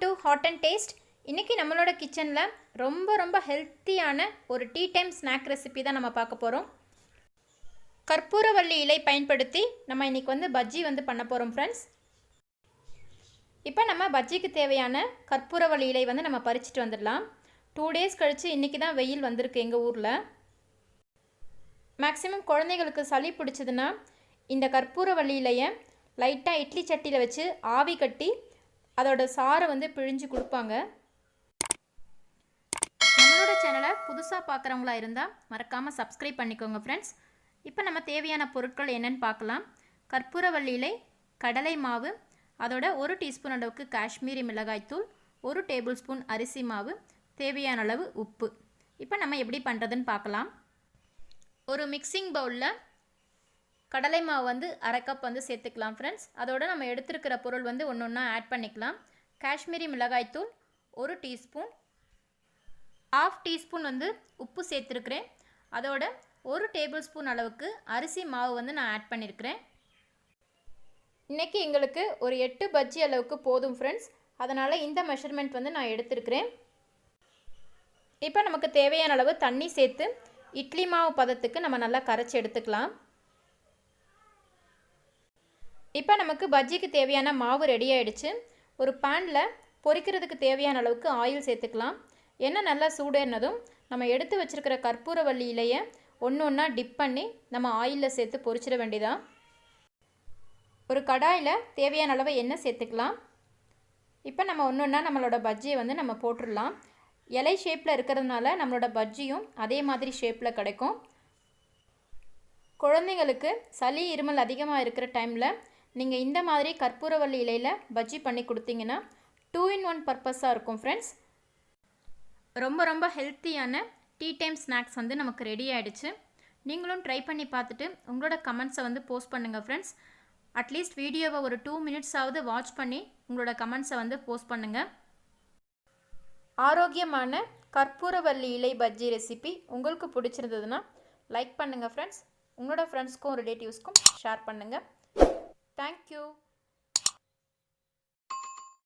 To hot and taste. இன்றைக்கி நம்மளோட கிச்சனில் ரொம்ப ஹெல்த்தியான ஒரு டீ டைம் ஸ்நாக் ரெசிபி தான் நம்ம பார்க்க போகிறோம். கற்பூரவள்ளி இலை பயன்படுத்தி நம்ம இன்றைக்கி பஜ்ஜி பண்ண போகிறோம் ஃப்ரெண்ட்ஸ். இப்போ நம்ம பஜ்ஜிக்கு தேவையான கற்பூரவள்ளி இலை நம்ம பறிச்சுட்டு வந்துடலாம். 2 days கழித்து இன்றைக்கி தான் வெயில் வந்திருக்கு எங்கள் ஊரில். மேக்ஸிமம் குழந்தைகளுக்கு சளி பிடிச்சதுன்னா இந்த கற்பூரவள்ளி இலையை லைட்டாக இட்லி சட்டியில் வச்சு ஆவி கட்டி அதோட சாரை பிழிஞ்சு கொடுப்பாங்க. நம்மளோட சேனலை புதுசாக பார்க்குறவங்களா இருந்தால் மறக்காமல் சப்ஸ்கிரைப் பண்ணிக்கோங்க ஃப்ரெண்ட்ஸ். இப்போ நம்ம தேவையான பொருட்கள் என்னென்னு பார்க்கலாம். கற்பூரவள்ளி இலை, கடலை மாவு, அதோட 1 டீஸ்பூன் அளவுக்கு காஷ்மீரி மிளகாய்த்தூள், 1 டேபிள் ஸ்பூன் அரிசி மாவு, தேவையான அளவு உப்பு. இப்போ நம்ம எப்படி பண்ணுறதுன்னு பார்க்கலாம். ஒரு மிக்சிங் பவுலில் கடலை மாவு 1/2 கப் சேர்த்துக்கலாம் ஃப்ரெண்ட்ஸ். அதோட நம்ம எடுத்துருக்கிற பொருள் ஒன்று ஒன்றா ஆட் பண்ணிக்கலாம். காஷ்மீரி மிளகாய்த்தூள் 1 டீஸ்பூன், 1/2 டீஸ்பூன் உப்பு சேர்த்துருக்கிறேன். அதோட 1 டேபிள் ஸ்பூன் அளவுக்கு அரிசி மாவு நான் ஆட் பண்ணியிருக்கிறேன். இன்றைக்கி எங்களுக்கு ஒரு 8 பஜ்ஜி அளவுக்கு போதும் ஃப்ரெண்ட்ஸ். அதனால் இந்த மெஷர்மெண்ட் நான் எடுத்துருக்கிறேன். இப்போ நமக்கு தேவையான அளவு தண்ணி சேர்த்து இட்லி மாவு பதத்துக்கு நம்ம நல்லா கரைச்சி எடுத்துக்கலாம். இப்போ நமக்கு பஜ்ஜிக்கு தேவையான மாவு ரெடி ஆகிடுச்சு. ஒரு பேனில் பொரிக்கிறதுக்கு தேவையான அளவுக்கு ஆயில் சேர்த்துக்கலாம். எண்ணெய் நல்லா சூடேறினதும் நம்ம எடுத்து வச்சுருக்கிற கற்பூரவள்ளி இலையை ஒன்றா டிப் பண்ணி நம்ம ஆயிலில் சேர்த்து பொரிச்சிட வேண்டியதான். ஒரு கடாயில் தேவையான அளவு எண்ணெய் சேர்த்துக்கலாம். இப்போ நம்ம ஒன்றா நம்மளோட பஜ்ஜியை நம்ம போட்டுடலாம். இலை ஷேப்பில் இருக்கிறதுனால நம்மளோட பஜ்ஜியும் அதே மாதிரி ஷேப்பில் கிடைக்கும். குழந்தைங்களுக்கு சளி இருமல் அதிகமாக இருக்கிற டைமில் நீங்கள் இந்த மாதிரி கற்பூரவள்ளி இலையில் பஜ்ஜி பண்ணி கொடுத்தீங்கன்னா 2 in 1 பர்பஸாக இருக்கும் ஃப்ரெண்ட்ஸ். ரொம்ப ஹெல்த்தியான டீ டைம் ஸ்நாக்ஸ் நமக்கு ரெடி ஆகிடுச்சு. நீங்களும் ட்ரை பண்ணி பார்த்துட்டு உங்களோட கமெண்ட்ஸை போஸ்ட் பண்ணுங்கள் ஃப்ரெண்ட்ஸ். அட்லீஸ்ட் வீடியோவை ஒரு 2 minutes வாட்ச் பண்ணி உங்களோட கமெண்ட்ஸை போஸ்ட் பண்ணுங்கள். ஆரோக்கியமான கற்பூரவள்ளி இலை பஜ்ஜி ரெசிபி உங்களுக்கு பிடிச்சிருந்ததுன்னா லைக் பண்ணுங்கள் ஃப்ரெண்ட்ஸ். உங்களோட ஃப்ரெண்ட்ஸ்க்கும் ரிலேட்டிவ்ஸ்க்கும் ஷேர் பண்ணுங்கள். Thank you.